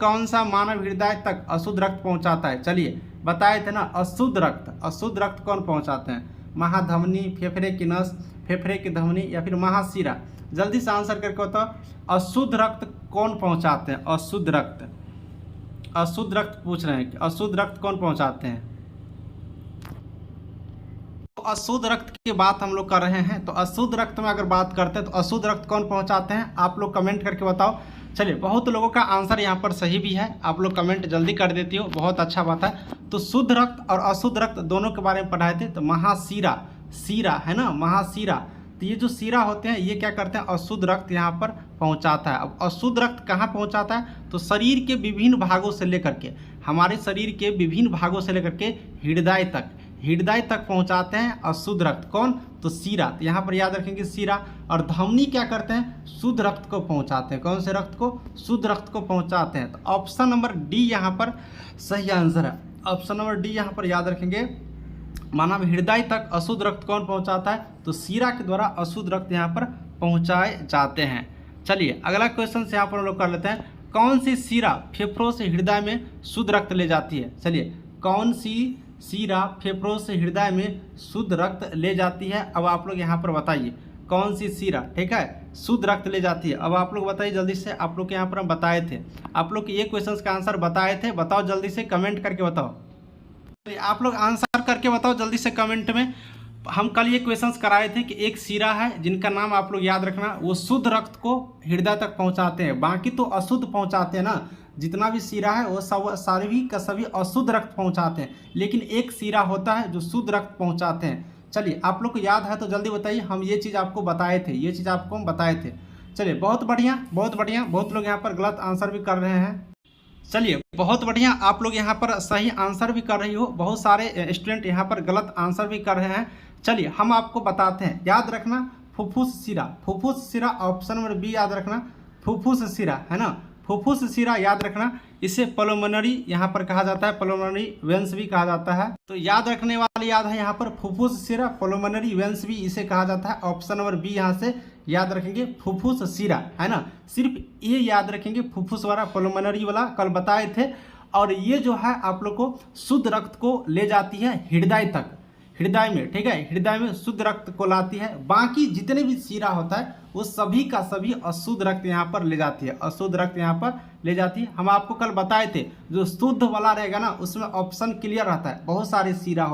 कौन सा मानव हृदय तक अशुद्ध रक्त पहुंचाता है? चलिए बताए थे ना, अशुद्ध रक्त कौन पहुंचाते हैं? महाधमनी, फेफड़े की नस, फेफड़े की धमनी या फिर महाशिरा? जल्दी से आंसर करके बताओ, अशुद्ध रक्त कौन पहुंचाते हैं? अशुद्ध रक्त पूछ रहे हैं कि अशुद्ध रक्त कौन पहुंचाते हैं? तो अशुद्ध रक्त की बात हम लोग कर रहे हैं, तो अशुद्ध रक्त में अगर बात करते हैं तो अशुद्ध रक्त कौन पहुंचाते हैं? आप लोग कमेंट करके बताओ। चलिए, बहुत लोगों का आंसर यहाँ पर सही भी है, आप लोग कमेंट जल्दी कर देती हो, बहुत अच्छा बात है। तो शुद्ध रक्त और अशुद्ध रक्त दोनों के बारे में पढ़ाए थे। तो महाशिरा है ना, महाशिरा, तो ये जो शिरा होते हैं ये क्या करते हैं? अशुद्ध रक्त यहाँ पर पहुँचाता है। अब अशुद्ध रक्त कहाँ पहुँचाता है? तो शरीर के विभिन्न भागों से लेकर के, हमारे शरीर के विभिन्न भागों से लेकर के हृदय तक पहुंचाते हैं अशुद्ध रक्त। कौन? तो शिरा। तो यहाँ पर याद रखेंगे शिरा। और धमनी क्या करते हैं? शुद्ध रक्त को पहुंचाते हैं। कौन से रक्त को? शुद्ध रक्त को पहुंचाते हैं। तो ऑप्शन नंबर डी यहाँ पर सही आंसर है। ऑप्शन नंबर डी यहाँ पर याद रखेंगे, मानव हृदय तक अशुद्ध रक्त कौन पहुंचाता है? तो शिरा के द्वारा अशुद्ध रक्त यहाँ पर पहुँचाए जाते हैं। चलिए अगला क्वेश्चन से यहाँ पर हम लोग कर लेते हैं, कौन सी शिरा फेफड़ों से हृदय में शुद्ध रक्त ले जाती है? चलिए, कौन सी शिरा फेफड़ों से हृदय में शुद्ध रक्त ले जाती है? अब आप लोग यहाँ पर बताइए, कौन सी शिरा, ठीक है, शुद्ध रक्त ले जाती है? अब आप लोग बताइए जल्दी से। आप लोग के यहाँ पर हम बताए थे, आप लोग ये क्वेश्चन का आंसर बताए थे, बताओ जल्दी से, कमेंट करके बताओ। आप लोग आंसर करके बताओ जल्दी से कमेंट में। हम कल ये क्वेश्चंस कराए थे कि एक शिरा है जिनका नाम आप लोग याद रखना, वो शुद्ध रक्त को हृदय तक पहुंचाते हैं, बाकी तो अशुद्ध पहुंचाते हैं ना। जितना भी शिरा है वो सब सारी का सभी अशुद्ध रक्त पहुंचाते हैं, लेकिन एक शिरा होता है जो शुद्ध रक्त पहुंचाते हैं। चलिए, आप लोग को याद है तो जल्दी बताइए, हम ये चीज़ आपको बताए थे, ये चीज़ आपको हम बताए थे। चलिए, बहुत बढ़िया बहुत बढ़िया। बहुत लोग यहाँ पर गलत आंसर भी कर रहे हैं। चलिए, बहुत बढ़िया, आप लोग यहाँ पर सही आंसर भी कर रही हो, बहुत सारे स्टूडेंट यहाँ पर गलत आंसर भी कर रहे हैं। चलिए, हम आपको बताते हैं, याद रखना, फुफ्फुस शिरा, ऑप्शन नंबर बी याद रखना, फुफ्फुस शिरा है ना, फुफ्फुस शिरा याद रखना। इसे पल्मोनरी यहाँ पर कहा जाता है, पल्मोनरी वेंस भी कहा जाता है। तो याद रखने वाली याद है यहाँ पर फुफ्फुस शिरा, पल्मोनरी वेंस भी इसे कहा जाता है। ऑप्शन नंबर बी यहाँ से याद रखेंगे, फुफ्फुस शिरा है ना। सिर्फ ये याद रखेंगे, फुफ्फुस वाला, पल्मोनरी वाला कल बताए थे। और ये जो है आप लोग को शुद्ध रक्त को ले जाती है हृदय तक, हृदय में, ठीक है, हृदय में शुद्ध रक्त को लाती है। बाकी जितने भी शिरा होता है वो सभी का सभी अशुद्ध रक्त यहाँ पर ले जाती है, अशुद्ध रक्त यहाँ पर ले जाती है। हम आपको कल बताए थे, जो शुद्ध वाला रहेगा ना उसमें ऑप्शन क्लियर रहता है। बहुत सारे शिरा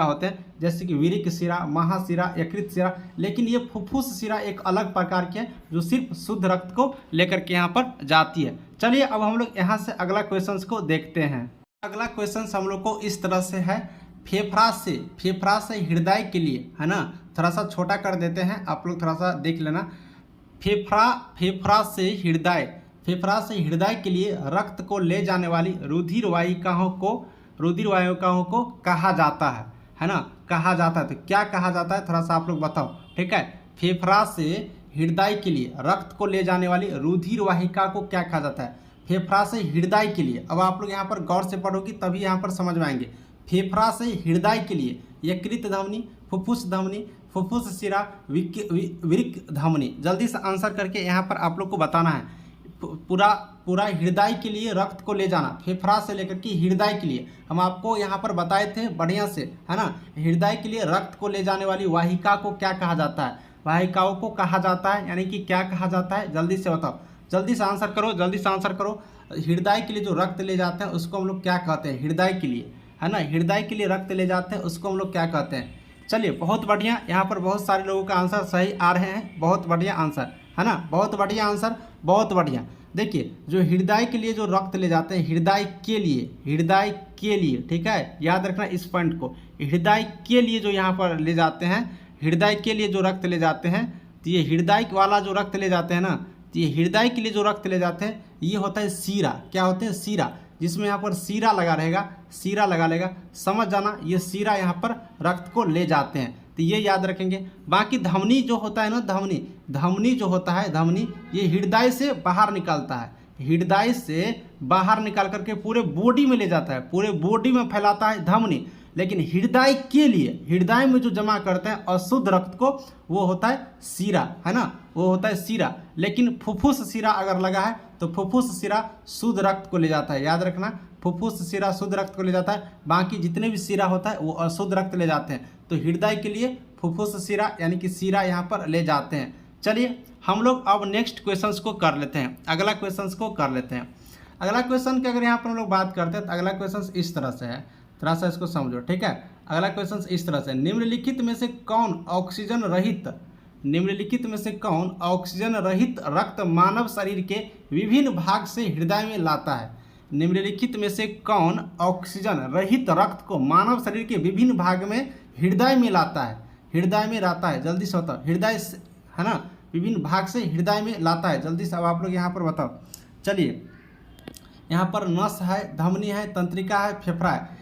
होते हैं, जैसे कि विरिक शिरा, महाशिरा, यकृत शिरा, लेकिन ये फुफ्फुस शिरा एक अलग प्रकार के है जो सिर्फ शुद्ध रक्त को लेकर के यहाँ पर जाती है। चलिए, अब हम लोग यहाँ से अगला क्वेश्चन को देखते हैं। अगला क्वेश्चन हम लोग को इस तरह से है, फेफड़ा से हृदय के लिए, है ना, थोड़ा सा छोटा कर देते हैं, आप लोग थोड़ा सा देख लेना। फेफड़ा से हृदय के लिए रक्त को ले जाने वाली रुधिर वाहिकाओं को कहा जाता है ना, कहा जाता है। तो क्या कहा जाता है, थोड़ा सा आप लोग बताओ, ठीक है। फेफड़ा से हृदय के लिए रक्त को ले जाने वाली रुधिर वाहिका को क्या कहा जाता है? फेफड़ा से हृदय के लिए। अब आप लोग यहाँ पर गौर से पढ़ोगी तभी यहाँ पर समझ में आएंगे। फेफड़ा से हृदय के लिए यकृत धमनी, फुफ्फुस धमनी, फुफ्फुस शिरा, विरिक धमनी। जल्दी से आंसर करके यहाँ पर आप लोग को बताना है। पूरा हृदय के लिए रक्त को ले जाना, फेफड़ा से लेकर के हृदय के लिए हम आपको यहाँ पर बताए थे बढ़िया से, है ना। हृदय के लिए रक्त को ले जाने वाली वाहिका को क्या कहा जाता है? वाहिकाओं को कहा जाता है, यानी कि क्या कहा जाता है? जल्दी से बताओ, जल्दी से आंसर करो। हृदय के लिए जो रक्त ले जाते हैं उसको हम लोग क्या कहते हैं? हृदय के लिए, है ना, हृदय के लिए रक्त ले जाते हैं उसको हम लोग क्या कहते हैं? चलिए, बहुत बढ़िया, यहाँ पर बहुत सारे लोगों का आंसर सही आ रहे हैं, बहुत बढ़िया आंसर, है ना, बहुत बढ़िया आंसर, बहुत बढ़िया। देखिए, जो हृदय के लिए जो रक्त ले जाते हैं, हृदय के लिए, ठीक है, याद रखना इस पॉइंट को। हृदय के लिए जो यहाँ पर ले जाते हैं, हृदय के लिए जो रक्त ले जाते हैं, तो ये हृदय वाला जो रक्त ले जाते हैं ना, तो ये हृदय के लिए जो रक्त ले जाते हैं ये होता है शिरा। क्या होते हैं? शिरा, जिसमें यहाँ पर शिरा लगा रहेगा, शिरा लगा लेगा, समझ जाना, ये शिरा यहाँ पर रक्त को ले जाते हैं, तो ये याद रखेंगे। बाकी धमनी जो होता है ना, धमनी जो होता है, धमनी ये हृदय से बाहर निकलता है, हृदय से बाहर निकाल करके पूरे बॉडी में ले जाता है, पूरे बॉडी में फैलाता है धमनी। लेकिन हृदय के लिए, हृदय में जो जमा करते हैं अशुद्ध रक्त को, वो होता है सीरा, है ना, वो होता है सीरा। लेकिन फुफ्फुस सीरा अगर लगा है तो फुफ्फुस सीरा शुद्ध रक्त को ले जाता है, याद रखना, फुफ्फुस सीरा शुद्ध रक्त को ले जाता है, बाकी जितने भी सीरा होता है वो अशुद्ध रक्त ले जाते हैं। तो हृदय के लिए फुफ्फुस सीरा यानी कि सीरा यहाँ पर ले जाते हैं। चलिए हम लोग अब नेक्स्ट क्वेश्चंस को कर लेते हैं, अगला क्वेश्चंस को कर लेते हैं। अगला क्वेश्चन की अगर यहाँ पर हम लोग बात करते हैं तो अगला क्वेश्चन इस तरह से है, थोड़ा सा इसको समझो, ठीक है। अगला क्वेश्चन इस तरह से, निम्नलिखित में से कौन ऑक्सीजन रहित, निम्नलिखित में से कौन ऑक्सीजन रहित रक्त मानव शरीर के विभिन्न भाग से हृदय में लाता है। निम्नलिखित में से कौन ऑक्सीजन रहित रक्त को मानव शरीर के विभिन्न भाग में हृदय में लाता है, हृदय में लाता है, जल्दी से बताओ, हृदय है ना, विभिन्न भाग से हृदय में लाता है, जल्दी से अब आप लोग यहाँ पर बताओ। चलिए यहाँ पर नस है, धमनी है, तंत्रिका है, फेफड़ा है,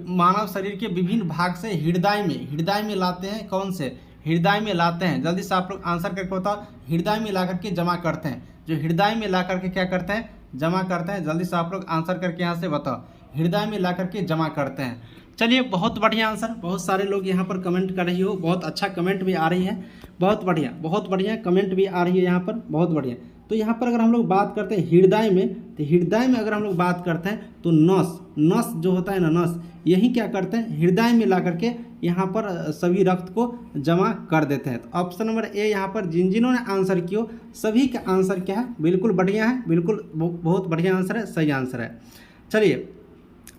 मानव शरीर के विभिन्न भाग से हृदय में लाते हैं, कौन से, हृदय में लाते हैं, जल्दी से आप लोग आंसर करके बताओ। हृदय में ला करके जमा करते हैं, जो हृदय में ला करके क्या करते हैं, जमा करते हैं, जल्दी से आप लोग आंसर करके यहाँ से बताओ, हृदय में ला करके जमा करते हैं। चलिए बहुत बढ़िया आंसर, बहुत सारे लोग यहाँ पर कमेंट कर रही हो, बहुत अच्छा कमेंट भी आ रही है, बहुत बढ़िया कमेंट भी आ रही है यहाँ पर, बहुत बढ़िया। तो यहाँ पर अगर हम लोग बात करते हैं हृदय में, तो हृदय में अगर हम लोग बात करते हैं तो नस जो होता है ना, नस, यही क्या करते हैं, हृदय में ला करके यहाँ पर सभी रक्त को जमा कर देते हैं। तो ऑप्शन नंबर ए यहाँ पर जिन जिन्होंने आंसर किया सभी का आंसर क्या है, बिल्कुल बढ़िया है, बिल्कुल बहुत बढ़िया आंसर है, सही आंसर है। चलिए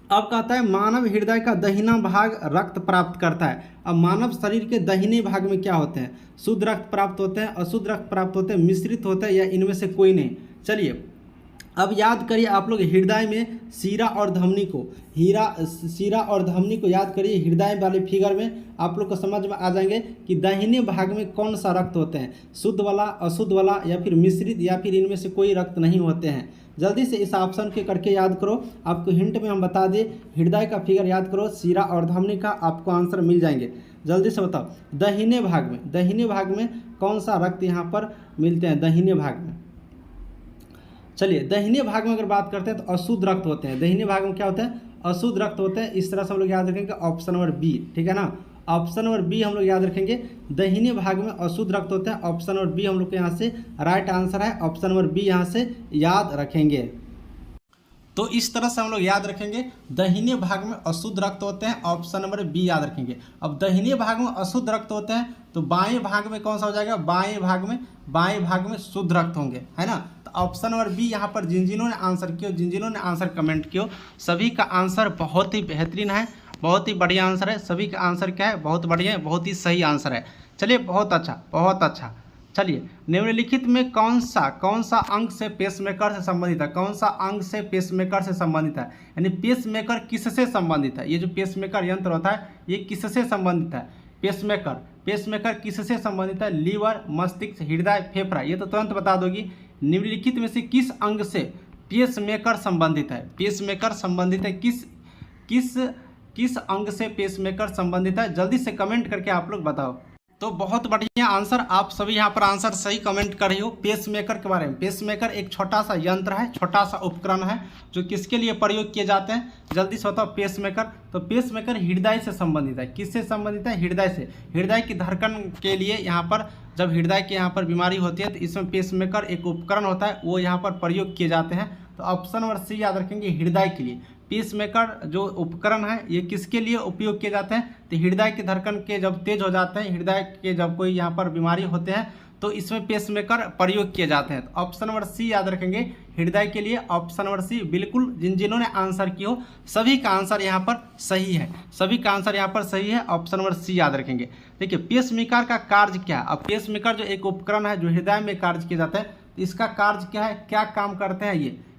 अब कहता है मानव हृदय का दाहिना भाग रक्त प्राप्त करता है। अब मानव शरीर के दाहिने भाग में क्या होते हैं, शुद्ध रक्त प्राप्त होते हैं, अशुद्ध रक्त प्राप्त होते हैं, मिश्रित होते हैं, या इनमें से कोई नहीं। चलिए अब याद करिए आप लोग हृदय में सीरा और धमनी को, सीरा और धमनी को याद करिए। हृदय वाले फिगर में आप लोग को समझ में आ जाएंगे कि दाहिने भाग में कौन सा रक्त होते हैं, शुद्ध वाला, अशुद्ध वाला, या फिर मिश्रित, या फिर इनमें से कोई रक्त नहीं होते हैं। जल्दी से इस ऑप्शन के करके याद करो, आपको हिंट में हम बता दें, हृदय का फिगर याद करो, सीरा और धमनी का आपको आंसर मिल जाएंगे। जल्दी से बताओ दाहिने भाग में कौन सा रक्त यहाँ पर मिलते हैं, दाहिने भाग में। चलिए दाहिने भाग में अगर बात करते हैं तो अशुद्ध रक्त होते हैं, दाहिने भाग में क्या होते हैं, अशुद्ध रक्त होते हैं। इस तरह से हम लोग याद रखेंगे ऑप्शन नंबर बी, ठीक है ना, ऑप्शन नंबर बी हम लोग याद रखेंगे, दाहिने भाग में अशुद्ध रक्त होते हैं। ऑप्शन नंबर बी हम लोग के यहाँ से राइट आंसर है, ऑप्शन नंबर बी यहाँ से याद रखेंगे। तो इस तरह से हम लोग याद रखेंगे, दाहिने भाग में अशुद्ध रक्त होते हैं, ऑप्शन नंबर बी याद रखेंगे। अब दाहिने भाग में अशुद्ध रक्त होते हैं तो बाएं भाग में कौन सा हो जाएगा, बाएं भाग में शुद्ध रक्त होंगे, है ना। तो ऑप्शन नंबर बी यहाँ पर जिन जिन्होंने आंसर किया, जिन जिन्होंने आंसर कमेंट किया, सभी का आंसर बहुत ही बेहतरीन है, बहुत ही बढ़िया आंसर है, सभी का आंसर क्या है, बहुत बढ़िया, बहुत ही सही आंसर है। चलिए बहुत अच्छा। चलिए निम्नलिखित में कौन सा अंग से पेसमेकर से संबंधित है, कौन सा अंग से पेसमेकर से संबंधित है, यानी पेसमेकर किससे संबंधित है, ये जो पेसमेकर यंत्र होता है ये किससे संबंधित है, पेसमेकर किससे संबंधित है, लीवर, मस्तिष्क, हृदय, फेफड़ा, ये तो तुरंत बता दोगी। निम्नलिखित में से किस अंग से पेसमेकर संबंधित है, पेसमेकर संबंधित है, किस अंग से पेसमेकर संबंधित है, जल्दी से कमेंट करके आप लोग बताओ। तो बहुत बढ़िया आंसर, आप सभी यहाँ पर आंसर सही कमेंट कर रही हो। पेसमेकर के बारे में, पेसमेकर एक छोटा सा यंत्र है, छोटा सा उपकरण है जो किसके लिए प्रयोग किए जाते हैं, जल्दी से बताओ। पेसमेकर, तो पेसमेकर हृदय से संबंधित है, किससे संबंधित है, हृदय से, हृदय की धड़कन के लिए यहाँ पर जब हृदय के यहाँ पर बीमारी होती है तो इसमें पेसमेकर एक उपकरण होता है, वो यहाँ पर प्रयोग किए जाते हैं। तो ऑप्शन नंबर सी याद रखेंगे, हृदय के लिए। पेसमेकर जो उपकरण है ये किसके लिए उपयोग किए जाते हैं, तो हृदय की धड़कन के जब तेज हो जाते हैं, हृदय के जब कोई यहाँ पर बीमारी होते हैं तो इसमें पेसमेकर प्रयोग किए जाते हैं। तो ऑप्शन नंबर सी याद रखेंगे, हृदय के लिए, ऑप्शन नंबर सी बिल्कुल। जिन्होंने आंसर किया हो सभी का आंसर यहाँ पर सही है, सभी का आंसर यहाँ पर सही है, ऑप्शन नंबर सी याद रखेंगे। देखिए पेसमेकर का कार्य क्या है, अब पेसमेकर जो एक उपकरण है जो हृदय में कार्य किया जाता है, इसका कार्य क्या है, क्या काम करते हैं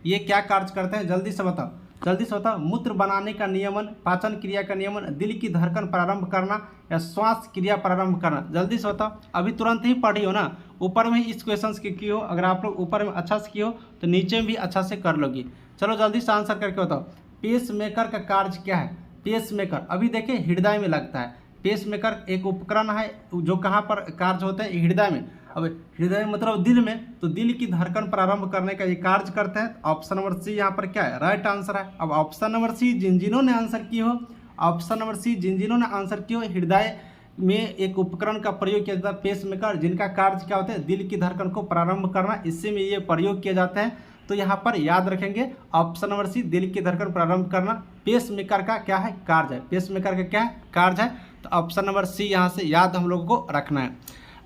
ये क्या कार्य करते हैं, जल्दी से बताओ, जल्दी से बताओ। मूत्र बनाने का नियमन, पाचन क्रिया का नियमन, दिल की धड़कन प्रारंभ करना, या श्वास क्रिया प्रारंभ करना, जल्दी से बताओ। अभी तुरंत ही पढ़ी हो ना, ऊपर में ही इस क्वेश्चन की हो, अगर आप लोग ऊपर में अच्छा से की हो तो नीचे में भी अच्छा से कर लोगी। चलो जल्दी से आंसर करके बताओ, पेसमेकर का कार्य क्या है। पेसमेकर अभी देखिए हृदय में लगता है, पेसमेकर एक उपकरण है जो कहाँ पर कार्य होता है, हृदय में। अब हृदय मतलब दिल में, तो दिल की धड़कन प्रारंभ करने का ये कार्य करते हैं। ऑप्शन नंबर सी यहाँ पर क्या है, राइट आंसर है। अब ऑप्शन नंबर सी जिन्होंने आंसर की हो ऑप्शन नंबर सी जिन्होंने आंसर किया हृदय में एक उपकरण का प्रयोग किया जाता है पेसमेकर, जिनका कार्य क्या होता है दिल की धड़कन को प्रारंभ करना, इससे में ये प्रयोग किए जाते हैं। तो यहाँ पर याद रखेंगे ऑप्शन नंबर सी दिल की धड़कन प्रारंभ करना पेसमेकर का क्या है कार्य है, पेसमेकर का क्या है कार्य है। तो ऑप्शन नंबर सी यहाँ से याद हम लोगों को रखना है।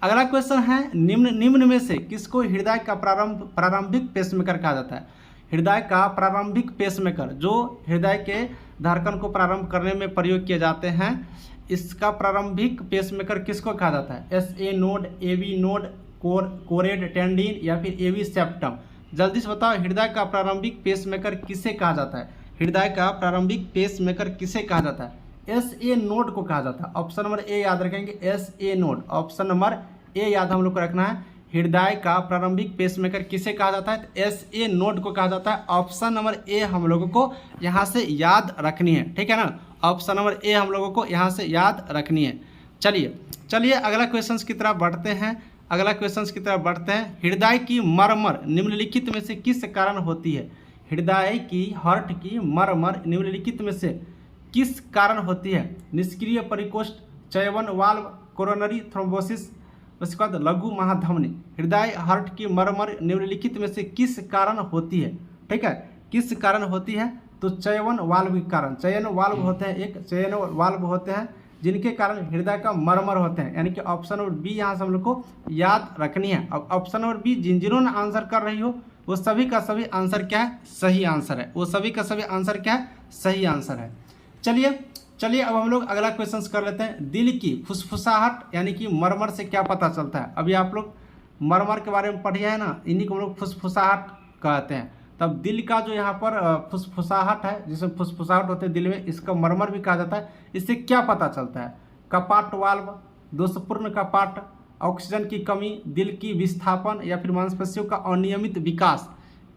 अगला क्वेश्चन है निम्न में से किसको हृदय का प्रारंभिक पेसमेकर कहा जाता है। हृदय का प्रारंभिक पेसमेकर जो हृदय के धड़कन को प्रारंभ करने में प्रयोग किए जाते हैं, इसका प्रारंभिक पेसमेकर किसको कहा जाता है। SA नोड, AV नोड, कोरेड टेंडिन या फिर AV सेप्टम। जल्दी से बताओ हृदय का प्रारंभिक पेसमेकर किसे कहा जाता है। हृदय का प्रारंभिक पेसमेकर किसे कहा जाता है। SA नोड को कहा जाता है। ऑप्शन नंबर ए याद रखेंगे SA node, option number A याद हम लोग को रखना है। हृदय का प्रारंभिक पेसमेकर किसे कहा जाता है, SA नोड को कहा जाता है। ऑप्शन नंबर ए हम लोगों को यहाँ से याद रखनी है, ठीक है ना। ऑप्शन नंबर ए हम लोगों को यहाँ से याद रखनी है। चलिए अगला क्वेश्चन की तरफ बढ़ते हैं। हृदय की मरमर निम्नलिखित में से किस कारण होती है। हृदय की हार्ट की मरमर निम्नलिखित में से किस कारण होती है। निष्क्रिय परिकोष्ठ, चयवन वाल्व, कोरोनरी थ्रोम्बोसिस, उसके बाद लघु महाधमनी। हृदय हार्ट की मरमर निम्नलिखित में से किस कारण होती है, ठीक है, किस कारण होती है। तो चयवन वाल्व के कारण, चयन वाल्व होते हैं, एक चयन वाल्व होते हैं जिनके कारण हृदय का मरमर होते हैं, यानी कि ऑप्शन नंबर बी यहाँ से हम लोग को याद रखनी है। अब ऑप्शन नंबर बी जिन्होंने आंसर कर रही हो वो सभी का सभी आंसर क्या है, सही आंसर है। वो सभी का सभी आंसर क्या है, सही आंसर है। चलिए अब हम लोग अगला क्वेश्चन कर लेते हैं। दिल की फुसफुसाहट यानी कि मरमर से क्या पता चलता है। अभी आप लोग मरमर के बारे में पढ़िए है ना, इन्हीं को हम लोग फुसफुसाहट कहते हैं। तब दिल का जो यहाँ पर फुसफुसाहट है, जिसमें फुसफुसाहट होते हैं दिल में, इसका मरमर भी कहा जाता है। इससे क्या पता चलता है। कपाट वाल्व, दोषपूर्ण कपाट, ऑक्सीजन की कमी, दिल की विस्थापन या फिर मांसपेशियों का अनियमित विकास।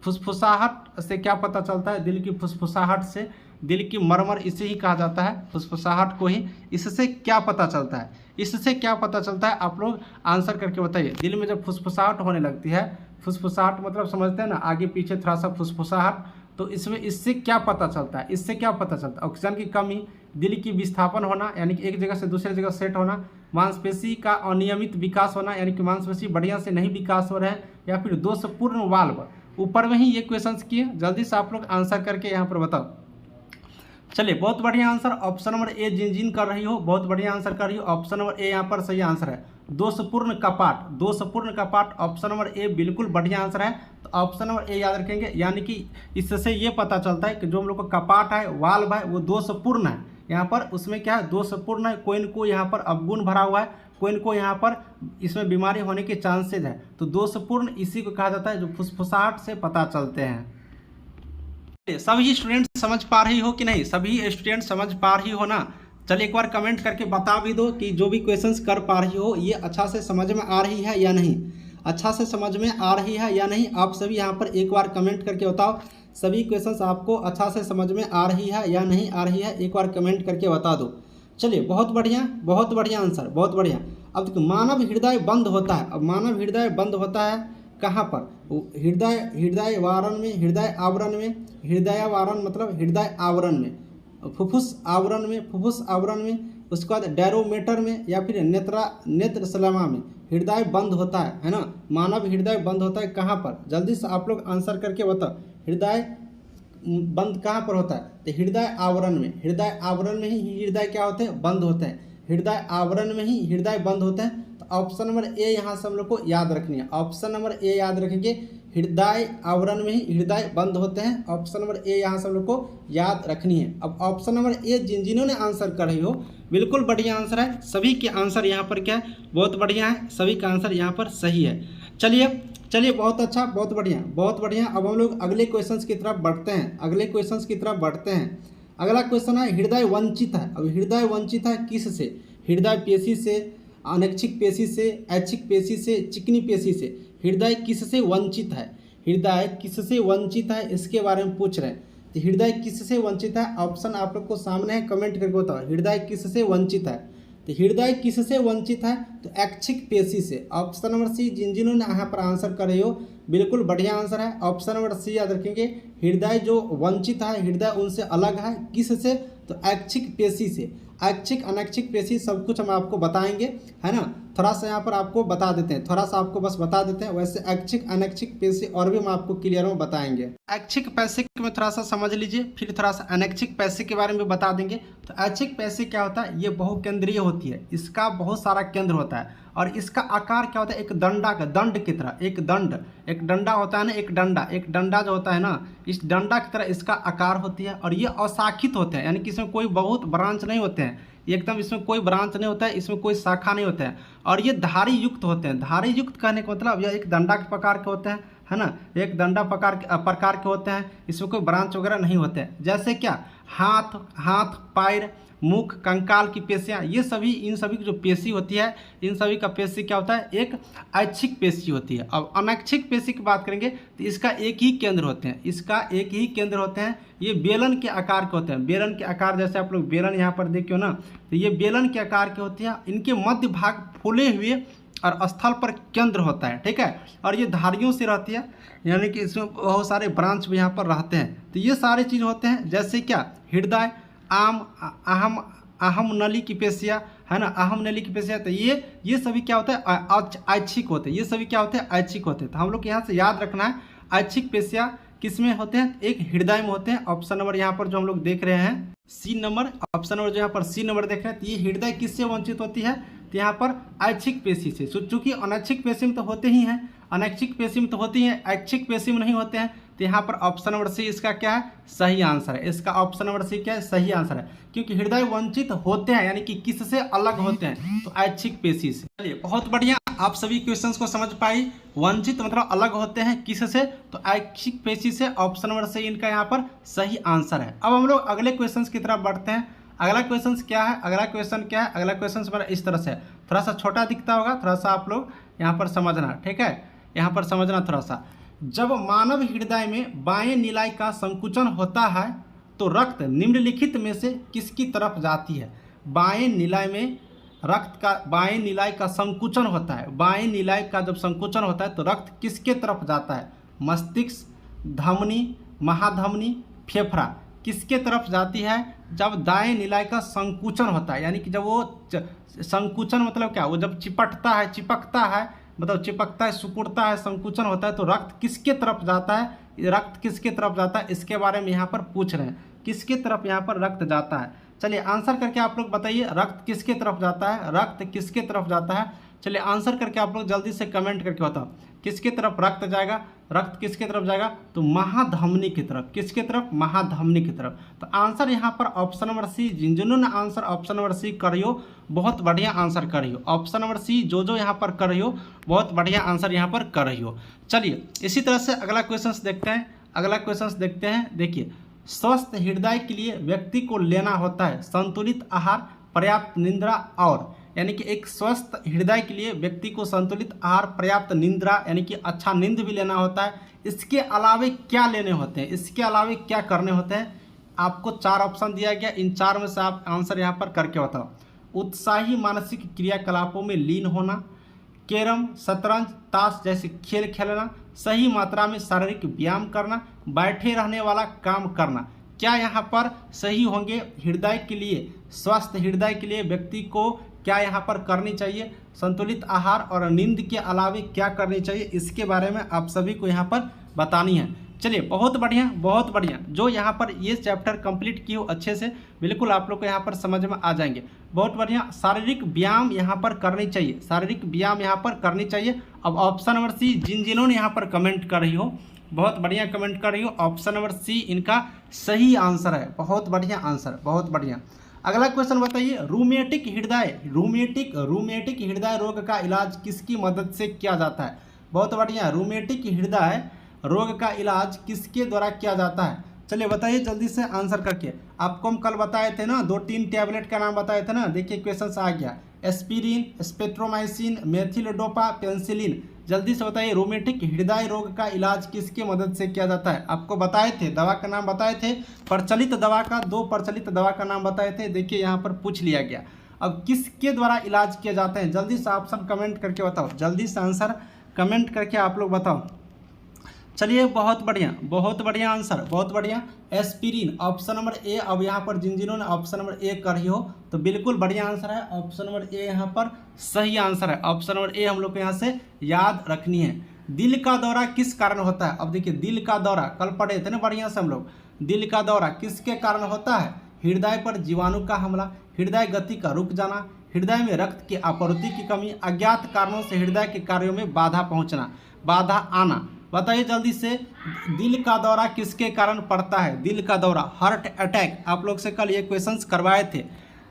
फुसफुसाहट से क्या पता चलता है, दिल की फुसफुसाहट से, दिल की मरमर इसे ही कहा जाता है, फुसफुसाहट को ही। इससे क्या पता चलता है, इससे क्या पता चलता है, आप लोग आंसर करके बताइए। दिल में जब फुसफुसाहट होने लगती है, फुसफुसाहट मतलब समझते हैं ना, आगे पीछे थोड़ा सा फुसफुसाहट, तो इसमें इससे क्या पता चलता है, इससे क्या पता चलता है। ऑक्सीजन की कमी, दिल की विस्थापन होना यानी कि एक जगह से दूसरी जगह सेट होना, मांसपेशी का अनियमित विकास होना यानी कि मांसपेशी बढ़िया से नहीं विकास हो रहे हैं, या फिर दोषपूर्ण वाल्व। ऊपर में ही ये क्वेश्चन किए, जल्दी से आप लोग आंसर करके यहाँ पर बताओ। चलिए बहुत बढ़िया आंसर, ऑप्शन नंबर ए जिन कर रही हो, बहुत बढ़िया आंसर कर रही हो। ऑप्शन नंबर ए यहाँ पर सही आंसर है। दोषपूर्ण कपाट, दोषपूर्ण कपाट, ऑप्शन नंबर ए बिल्कुल बढ़िया आंसर है। तो ऑप्शन नंबर ए याद रखेंगे, यानी कि इससे ये पता चलता है कि जो हम लोग का कपाट है, वाल्व है, वो दोषपूर्ण है। यहाँ पर उसमें क्या है, दोषपूर्ण है, कोई न कोई यहाँ पर अवगुण भरा हुआ है, कोई न कोई यहाँ पर इसमें बीमारी होने के चांसेज है। तो दोषपूर्ण इसी को कहा जाता है जो फुसफुसाहट से पता चलते हैं। सभी स्टूडेंट समझ पा रही हो कि नहीं, सभी स्टूडेंट समझ पा रही हो ना। चलिए एक बार कमेंट करके बता भी दो कि जो भी क्वेश्चंस कर पा रही हो ये अच्छा से समझ में आ रही है या नहीं, अच्छा से समझ में आ रही है या नहीं। आप सभी यहाँ पर एक बार कमेंट करके बताओ, सभी क्वेश्चंस आपको अच्छा से समझ में आ रही है या नहीं आ रही है, एक बार कमेंट करके बता दो। चलिए बहुत बढ़िया आंसर, बहुत बढ़िया। अब देखो मानव हृदय बंद होता है। अब मानव हृदय बंद होता है कहाँ पर, हृदय वारण में, हृदय आवरण में, हृदय वारण मतलब हृदय आवरण में, फुफ्फुस आवरण में, उसके बाद डैरोमेटर में या फिर नेत्रशलमा में हृदय बंद होता है ना। मानव हृदय बंद होता है कहाँ पर, जल्दी से आप लोग आंसर करके बताओ। हृदय बंद कहाँ पर होता है, तो हृदय आवरण में, हृदय आवरण में ही हृदय क्या होते हैं, बंद होते हैं। हृदय आवरण में ही हृदय बंद होते हैं। तो ऑप्शन नंबर ए यहाँ से हम लोग को याद रखनी है। ऑप्शन नंबर ए याद रखेंगे, हृदय आवरण में ही हृदय बंद होते हैं। ऑप्शन नंबर ए यहाँ से हम लोग को याद रखनी है। अब ऑप्शन नंबर ए जिन्होंने आंसर कर रही हो बिल्कुल बढ़िया आंसर है। सभी के आंसर यहाँ पर क्या है, बहुत बढ़िया है, सभी का आंसर यहाँ पर सही है। चलिए बहुत अच्छा, बहुत बढ़िया। अब हम लोग अगले क्वेश्चन की तरफ बढ़ते हैं। अगला क्वेश्चन है हृदय वंचित है। अब हृदय वंचित है किस से, हृदय पेशी से, अनैच्छिक पेशी से, ऐच्छिक पेशी से, चिकनी पेशी से। हृदय किससे वंचित है, हृदय किससे वंचित है, इसके बारे में पूछ रहे हैं। तो हृदय किससे वंचित है, ऑप्शन आप लोग को सामने है, कमेंट करके बताओ हृदय किससे वंचित है। तो हृदय किससे वंचित है? तो ऐच्छिक पेशी से। ऑप्शन नंबर सी, जिन्होंने यहाँ पर आंसर कर रहे हो बिल्कुल बढ़िया आंसर है। ऑप्शन नंबर सी याद रखेंगे, हृदय जो वंचित है, हृदय उनसे अलग है, किससे? तो ऐच्छिक पेशी से। ऐच्छिक अनैच्छिक पेशी सब कुछ हम आपको बताएंगे, है ना। थोड़ा सा यहाँ पर आपको बता देते हैं, थोड़ा सा आपको बस बता देते हैं। वैसे ऐच्छिक अनैच्छिक पेशी और भी हम आपको क्लियर में बताएंगे। ऐच्छिक पेशी में थोड़ा सा समझ लीजिए, फिर थोड़ा सा अनैच्छिक पेशी के बारे में बता देंगे। तो ऐच्छिक पेशी क्या होता है? ये बहुकेंद्रीय होती है, इसका बहुत सारा केंद्र होता है और इसका आकार क्या होता है? एक दंडा का, दंड की तरह, एक डंडा होता है ना, एक डंडा जो होता है ना, इस डंडा की तरह इसका आकार होती है। और ये अशाखित होते हैं, यानी कि इसमें कोई बहुत ब्रांच नहीं होते हैं, एकदम इसमें कोई ब्रांच नहीं होता है, इसमें कोई शाखा नहीं होता है। और ये धारी युक्त होते हैं। धारी युक्त कहने का मतलब यह एक डंडा के प्रकार के होते हैं, है ना, एक डंडा प्रकार के होते हैं, इसमें कोई ब्रांच वगैरह नहीं होते हैं। जैसे क्या? हाथ, पैर, मुख, कंकाल की पेशियाँ, ये सभी, इन सभी की जो पेशी होती है, इन सभी का पेशी क्या होता है? एक ऐच्छिक पेशी होती है। अब अनैच्छिक पेशी की बात करेंगे तो इसका एक ही केंद्र होते हैं, ये बेलन के आकार के होते हैं। बेलन के आकार, जैसे आप लोग बेलन यहाँ पर देखियो ना, तो ये बेलन के आकार के होती है। इनके मध्य भाग फूले हुए और स्थल पर केंद्र होता है, ठीक है। और ये धारियों से रहती है, यानी कि इसमें बहुत सारे ब्रांच भी यहाँ पर रहते हैं। तो ये सारे चीज़ होते हैं। जैसे क्या? हृदय, अहम नली की पेशियाँ, है ना, अहम नली की पेशियाँ। तो ये सभी क्या होता है? ऐच्छिक होते हैं। ये सभी क्या होते हैं? ऐच्छिक होते हैं। तो हम लोग यहाँ से याद रखना है, ऐच्छिक पेशियाँ किस में होते हैं? एक हृदय में होते हैं। ऑप्शन नंबर यहाँ पर जो हम लोग देख रहे हैं सी नंबर, ऑप्शन नंबर जो यहाँ पर सी नंबर देख रहे हैं, तो ये हृदय किससे वंचित होती है? तो यहाँ पर ऐच्छिक पेशी से। चूंकि अनैच्छिक पेशी में तो होते ही हैं, अनैच्छिक पेशी में तो होती हैं, ऐच्छिक पेशी में नहीं होते हैं। तो यहाँ पर ऑप्शन नंबर सी इसका क्या है? सही आंसर है। इसका ऑप्शन नंबर सी क्या है? सही आंसर है, क्योंकि हृदय वंचित होते हैं, यानी कि किससे अलग होते हैं? तो ऐच्छिक पेशी से। चलिए, बहुत बढ़िया, आप सभी क्वेश्चंस को समझ पाई। वंचित मतलब अलग होते हैं, किससे? तो ऐच्छिक पेशी से। ऑप्शन नंबर सी इनका यहाँ पर सही आंसर है। अब हम लोग अगले क्वेश्चन की तरफ बढ़ते हैं। अगला क्वेश्चन क्या है? अगला क्वेश्चन मेरा इस तरह से, थोड़ा सा छोटा दिखता होगा, थोड़ा सा आप लोग यहाँ पर समझना, ठीक है, यहाँ पर समझना थोड़ा सा। जब मानव हृदय में बाएं निलाय का संकुचन होता है तो रक्त निम्नलिखित में से किसकी तरफ जाती है? बाएं निलाय में रक्त का, बाएं निलाय का संकुचन होता है, बाएं निलाय का जब संकुचन होता है तो रक्त किसके तरफ जाता है? मस्तिष्क, धमनी, महाधमनी, फेफड़ा, किसके तरफ जाती है? जब दाएं निलाय का संकुचन होता है, यानी कि जब वो संकुचन मतलब क्या? वो जब चिपकता है, सिकुड़ता है, संकुचन होता है, तो रक्त किसके तरफ जाता है? रक्त किसके तरफ जाता है, इसके बारे में यहाँ पर पूछ रहे हैं। किसके तरफ यहाँ पर रक्त जाता है? चलिए आंसर करके आप लोग बताइए, रक्त किसके तरफ जाता है? रक्त किसके तरफ जाता है? चलिए आंसर करके आप लोग जल्दी से कमेंट करके बताओ, किसके तरफ रक्त जाएगा? रक्त किसके तरफ जाएगा? तो महाधमनी की तरफ। किसके तरफ? महाधमनी की तरफ। तो आंसर यहाँ पर ऑप्शन नंबर सी, जिन्होंने आंसर ऑप्शन नंबर सी कर रही हो, बहुत बढ़िया आंसर कर रही हो। ऑप्शन नंबर सी जो यहाँ पर कर रही हो, बहुत बढ़िया आंसर यहाँ पर कर रही हो। चलिए इसी तरह से अगला क्वेश्चन देखते हैं। देखिए, स्वस्थ हृदय के लिए व्यक्ति को लेना होता है संतुलित आहार, पर्याप्त निद्रा और, यानी कि एक स्वस्थ हृदय के लिए व्यक्ति को संतुलित आहार, पर्याप्त निद्रा, यानी कि अच्छा नींद भी लेना होता है। इसके अलावे क्या लेने होते हैं? इसके अलावे क्या करने होते हैं? आपको 4 ऑप्शन दिया गया, इन 4 में से आप आंसर यहाँ पर करके बताओ। उत्साही मानसिक क्रियाकलापों में लीन होना, कैरम, शतरंज, ताश जैसे खेल खेलना, सही मात्रा में शारीरिक व्यायाम करना, बैठे रहने वाला काम करना। क्या यहाँ पर सही होंगे? हृदय के लिए, स्वस्थ हृदय के लिए व्यक्ति को क्या यहाँ पर करनी चाहिए? संतुलित आहार और नींद के अलावे क्या करनी चाहिए? इसके बारे में आप सभी को यहाँ पर बतानी है। चलिए बहुत बढ़िया, जो यहाँ पर ये चैप्टर कंप्लीट किए हो अच्छे से, बिल्कुल आप लोग को यहाँ पर समझ में आ जाएंगे। बहुत बढ़िया, शारीरिक व्यायाम यहाँ पर करनी चाहिए, शारीरिक व्यायाम यहाँ पर करनी चाहिए। अब ऑप्शन नंबर सी, जिन्होंने यहाँ पर कमेंट कर रही हो, बहुत बढ़िया कमेंट कर रही हो, ऑप्शन नंबर सी इनका सही आंसर है। बहुत बढ़िया आंसर, बहुत बढ़िया। अगला क्वेश्चन बताइए, रूमेटिक हृदय रोग का इलाज किसकी मदद से किया जाता है? बहुत बढ़िया, रूमेटिक हृदय रोग का इलाज किसके द्वारा किया जाता है? चलिए बताइए जल्दी से आंसर करके। आपको हम कल बताए थे ना, 2-3 टैबलेट का नाम बताए थे ना, देखिए क्वेश्चन आ गया, एस्पिरिन, स्पेट्रोमाइसिन, मेथिलडोपा, पेंसिलिन। जल्दी से बताइए, रोमेटिक हृदय रोग का इलाज किसके मदद से किया जाता है? आपको बताए थे, दवा का नाम बताए थे, प्रचलित दवा का, 2 प्रचलित दवा का नाम बताए थे। देखिए यहाँ पर पूछ लिया गया। अब किसके द्वारा इलाज किए जाते हैं, जल्दी से ऑप्शन कमेंट करके बताओ, जल्दी से आंसर कमेंट करके आप लोग बताओ। चलिए बहुत बढ़िया आंसर, बहुत बढ़िया। Aspirin, option number A. अब यहाँ पर जिन जिन्होंने ऑप्शन नंबर ए करी हो तो बिल्कुल बढ़िया आंसर है, ऑप्शन नंबर ए यहाँ पर सही आंसर है। ऑप्शन नंबर ए हम लोग को यहाँ से याद रखनी है। दिल का दौरा किस कारण होता है, अब देखिए दिल का दौरा कल पढ़े थे ना बढ़िया से हम लोग, दिल का दौरा किसके कारण होता है, हृदय पर जीवाणु का हमला, हृदय गति का रुक जाना, हृदय में रक्त की आपूर्ति की कमी, अज्ञात कारणों से हृदय के कार्यों में बाधा पहुंचना, बाधा आना। बताइए जल्दी से, दिल का दौरा किसके कारण पड़ता है, दिल का दौरा, हार्ट अटैक। आप लोग से कल ये क्वेश्चंस करवाए थे।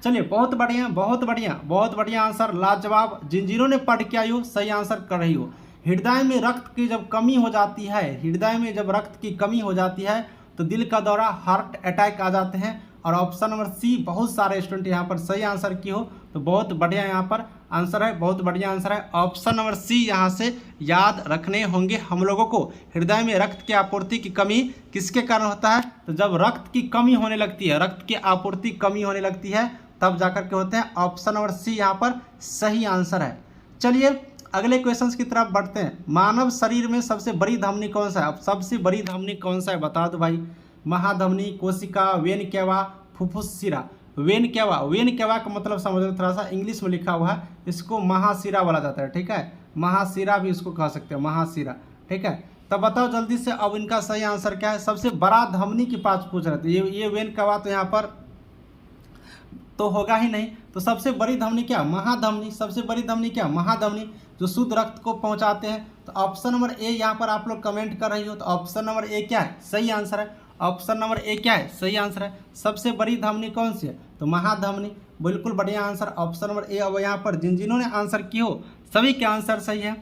चलिए बहुत बढ़िया आंसर, लाजवाब। जिन जिन्होंने पढ़ के आई हो सही आंसर कर रही हो। हृदय में रक्त की जब कमी हो जाती है, हृदय में जब रक्त की कमी हो जाती है तो दिल का दौरा, हार्ट अटैक आ जाते हैं। और ऑप्शन नंबर सी, बहुत सारे स्टूडेंट यहाँ पर सही आंसर की हो, तो बहुत बढ़िया यहाँ पर आंसर है, बहुत बढ़िया आंसर है। ऑप्शन नंबर सी यहाँ से याद रखने होंगे हम लोगों को। हृदय में रक्त की आपूर्ति की कमी किसके कारण होता है, तो जब रक्त की कमी होने लगती है, रक्त की आपूर्ति कमी होने लगती है तब जाकर के होते हैं। ऑप्शन नंबर सी यहाँ पर सही आंसर है। चलिए अगले क्वेश्चंस की तरफ बढ़ते हैं। मानव शरीर में सबसे बड़ी धमनी कौन सा है, अब सबसे बड़ी धमनी कौन सा है बता दो भाई। महाधमनी, कोशिका, वेन केवा, फुफ्फुस शिरा। वेन केवा का मतलब समझ लो, थोड़ा सा इंग्लिश में लिखा हुआ है, इसको महाशिरा बोला जाता है, ठीक है, महाशिरा भी इसको कह सकते हैं, महाशिरा, ठीक है। तब बताओ जल्दी से अब इनका सही आंसर क्या है। सबसे बड़ा धमनी की पास पूछ रहे थे, ये वेन केवा तो यहाँ पर तो होगा ही नहीं, तो सबसे बड़ी धमनी क्या, महाधमनी। सबसे बड़ी धमनी क्या, महाधमनी, जो शुद्ध रक्त को पहुंचाते हैं। तो ऑप्शन नंबर ए यहाँ पर आप लोग कमेंट कर रही हो, तो ऑप्शन नंबर ए क्या है, सही आंसर है। ऑप्शन नंबर ए क्या है, सही आंसर है। सबसे बड़ी धमनी कौन सी है, तो महाधमनी, बिल्कुल बढ़िया आंसर, ऑप्शन नंबर ए। अब यहाँ पर जिन जिन्होंने आंसर की हो सभी के आंसर सही है।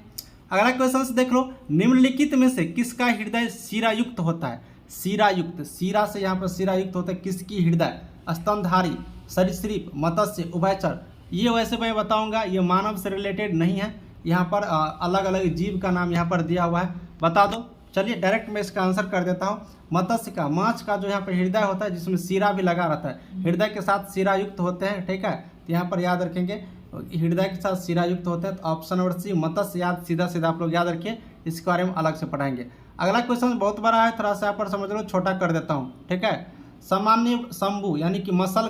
अगला क्वेश्चन से देख लो, निम्नलिखित में से किसका हृदय शिरायुक्त होता है। शिरायुक्त, शिरा से यहाँ पर शिरायुक्त होता है किसकी हृदय, स्तनधारी, सरीसृप, मत्स्य, उभयचर। ये वैसे मैं बताऊंगा ये मानव से रिलेटेड नहीं है, यहाँ पर अलग अलग जीव का नाम यहाँ पर दिया हुआ है, बता दो। चलिए डायरेक्ट मैं इसका आंसर कर देता हूँ। मत्स्य का, माछ का जो यहाँ पर हृदय होता है जिसमें शिरा भी लगा रहता है, हृदय के साथ शिरा युक्त होते हैं, ठीक है। तो यहाँ पर याद रखेंगे हृदय के साथ शिरा युक्त होते हैं। तो ऑप्शन नंबर सी मत्स्य, याद सीधा आप लोग याद रखिए, इसके बारे में अलग से पढ़ाएंगे। अगला क्वेश्चन बहुत बड़ा है, थोड़ा सा यहाँ पर समझ लो, छोटा कर देता हूँ, ठीक है। सामान्य शंभु यानी कि मसल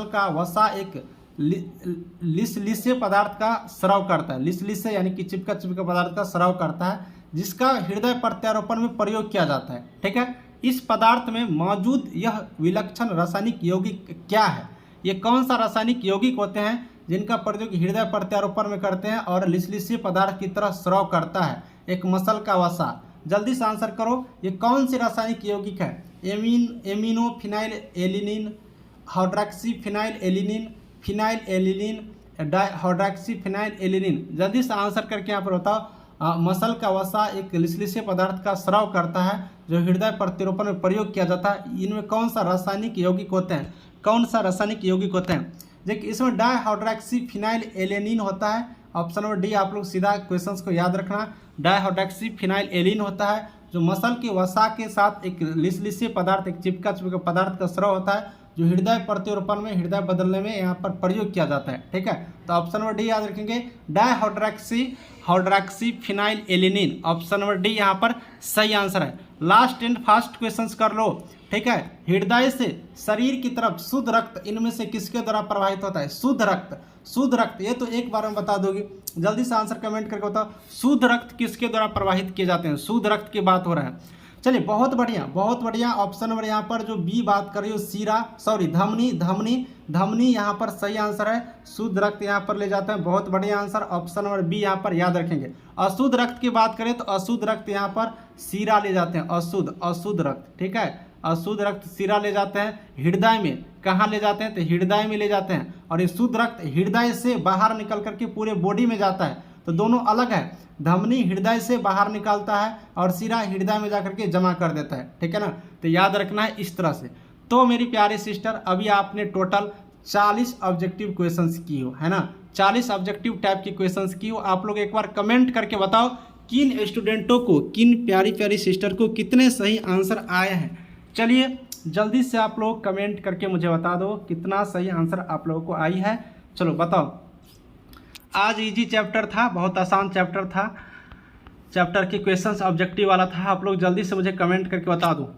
का वसा एक लिसलिसे पदार्थ का स्राव करता है। लिसलिसे यानी कि चिपका पदार्थ का स्राव करता है, जिसका हृदय प्रत्यारोपण में प्रयोग किया जाता है, ठीक है। इस पदार्थ में मौजूद यह विलक्षण रासायनिक यौगिक क्या है। ये कौन सा रासायनिक यौगिक होते हैं जिनका प्रयोग हृदय प्रत्यारोपण में करते हैं और लिसलिसे पदार्थ की तरह स्राव करता है एक मसल का वसा। जल्दी से आंसर करो, ये कौन सी रासायनिक यौगिक है। Amino phenyl alanine, hydroxy phenyl alanine, phenyl alanine, hydroxy phenyl alanine. जल्दी से आंसर करके यहाँ पर बताओ। मसल का वसा एक लिसलिसे पदार्थ का स्राव करता है जो हृदय प्रत्यारोपण में प्रयोग किया जाता है। इनमें कौन सा रासायनिक यौगिक होते हैं, कौन सा रासायनिक यौगिक होते हैं। देखिए इसमें डाइहाइड्रॉक्सी फिनाइल एलिनिन होता है। ऑप्शन नंबर डी आप लोग सीधा क्वेश्चंस को याद रखना। डाइहाइड्रॉक्सी फिनाइल एलिन होता है जो मसल के वसा के साथ एक लिसलिसे पदार्थ, एक चिपका पदार्थ का स्राव होता है जो हृदय प्रत्यारोपण में, हृदय बदलने में यहाँ पर प्रयोग किया जाता है, ठीक है। तो ऑप्शन नंबर डी याद रखेंगे, hydroxy phenyl alanine. Option number D यहाँ पर सही आंसर है। लास्ट एंड फास्ट क्वेश्चंस कर लो, ठीक है। हृदय से शरीर की तरफ शुद्ध रक्त इनमें से किसके द्वारा प्रवाहित होता है। शुद्ध रक्त ये तो एक बार में बता दोगे, जल्दी से आंसर कमेंट करके बताओ। शुद्ध रक्त किसके द्वारा प्रवाहित किए जाते हैं, शुद्ध रक्त की बात हो रहा है। चलिए बहुत बढ़िया। ऑप्शन नंबर यहाँ पर जो बी बात कर रही हो, धमनी यहाँ पर सही आंसर है। शुद्ध रक्त यहाँ पर ले जाते हैं, बहुत बढ़िया आंसर। ऑप्शन नंबर बी यहाँ पर याद रखेंगे। अशुद्ध रक्त की बात करें तो अशुद्ध रक्त यहाँ पर शिरा ले जाते हैं, अशुद्ध रक्त, ठीक है। अशुद्ध रक्त शिरा ले जाते हैं। हृदय में कहाँ ले जाते हैं, तो हृदय में ले जाते हैं। और ये शुद्ध रक्त हृदय से बाहर निकल करके पूरे बॉडी में जाता है, तो दोनों अलग है। धमनी हृदय से बाहर निकालता है और शिरा हृदय में जाकर के जमा कर देता है, ठीक है ना। तो याद रखना है इस तरह से। तो मेरी प्यारी सिस्टर, अभी आपने टोटल 40 ऑब्जेक्टिव क्वेश्चंस की हो, है ना, 40 ऑब्जेक्टिव टाइप की क्वेश्चंस की हो। आप लोग एक बार कमेंट करके बताओ किन स्टूडेंटों को, किन प्यारी सिस्टर को कितने सही आंसर आए हैं। चलिए जल्दी से आप लोग कमेंट करके मुझे बता दो कितना सही आंसर आप लोगों को आई है। चलो बताओ। आज इजी चैप्टर था, बहुत आसान चैप्टर था, चैप्टर के क्वेश्चंस ऑब्जेक्टिव वाला था। आप लोग जल्दी से मुझे कमेंट करके बता दो।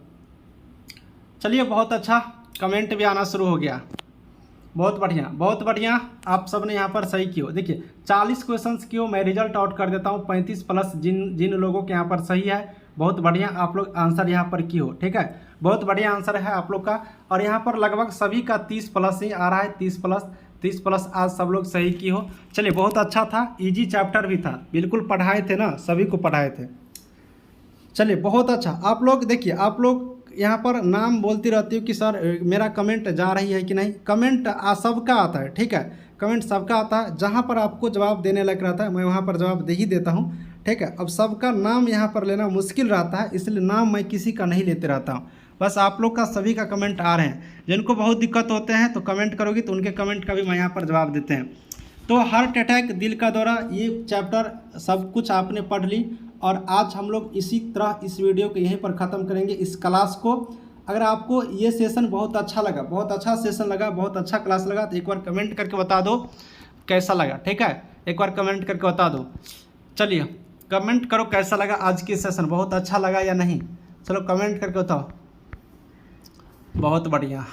चलिए बहुत अच्छा, कमेंट भी आना शुरू हो गया, बहुत बढ़िया बहुत बढ़िया। आप सब ने यहाँ पर सही किया। देखिए 40 क्वेश्चंस किए, मैं रिजल्ट आउट कर देता हूँ 35 प्लस जिन लोगों के यहाँ पर सही है, बहुत बढ़िया आप लोग आंसर यहाँ पर किए हो। ठीक है, बहुत बढ़िया आंसर है आप लोग का। और यहाँ पर लगभग सभी का 30 प्लस ही आ रहा है, 30 प्लस आज सब लोग सही किए हो। चलिए बहुत अच्छा था, ईजी चैप्टर भी था, बिल्कुल पढ़ाए थे ना, सभी को पढ़ाए थे। चलिए बहुत अच्छा। आप लोग देखिए, आप लोग यहाँ पर नाम बोलती रहती हो कि सर मेरा कमेंट जा रही है कि नहीं। कमेंट सबका आता है, ठीक है, कमेंट सबका आता है। जहाँ पर आपको जवाब देने लग रहा था मैं वहाँ पर जवाब दे ही देता हूँ। ठीक है, अब सबका नाम यहाँ पर लेना मुश्किल रहता है, इसलिए नाम मैं किसी का नहीं लेते रहता हूँ। बस आप लोग का सभी का कमेंट आ रहे हैं। जिनको बहुत दिक्कत होते हैं तो कमेंट करोगी तो उनके कमेंट का भी मैं यहाँ पर जवाब देते हैं। तो हार्ट अटैक, दिल का दौरा, ये चैप्टर सब कुछ आपने पढ़ ली। और आज हम लोग इसी तरह इस वीडियो को यहीं पर ख़त्म करेंगे, इस क्लास को। अगर आपको ये सेशन बहुत अच्छा लगा, बहुत अच्छा सेशन लगा, बहुत अच्छा क्लास लगा, तो एक बार कमेंट करके बता दो कैसा लगा। ठीक है, एक बार कमेंट करके बता दो। चलिए कमेंट करो कैसा लगा आज की सेशन, बहुत अच्छा लगा या नहीं। चलो कमेंट करके बताओ। बहुत बढ़िया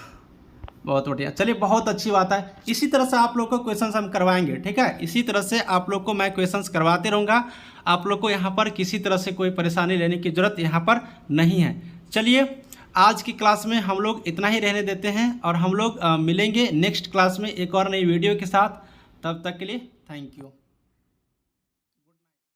बहुत बढ़िया। चलिए बहुत अच्छी बात है। इसी तरह से आप लोग को क्वेश्चंस हम करवाएंगे। ठीक है, इसी तरह से आप लोग को मैं क्वेश्चंस करवाते रहूँगा। आप लोग को यहाँ पर किसी तरह से कोई परेशानी लेने की ज़रूरत यहाँ पर नहीं है। चलिए आज की क्लास में हम लोग इतना ही रहने देते हैं और हम लोग मिलेंगे नेक्स्ट क्लास में एक और नई वीडियो के साथ। तब तक के लिए थैंक यू।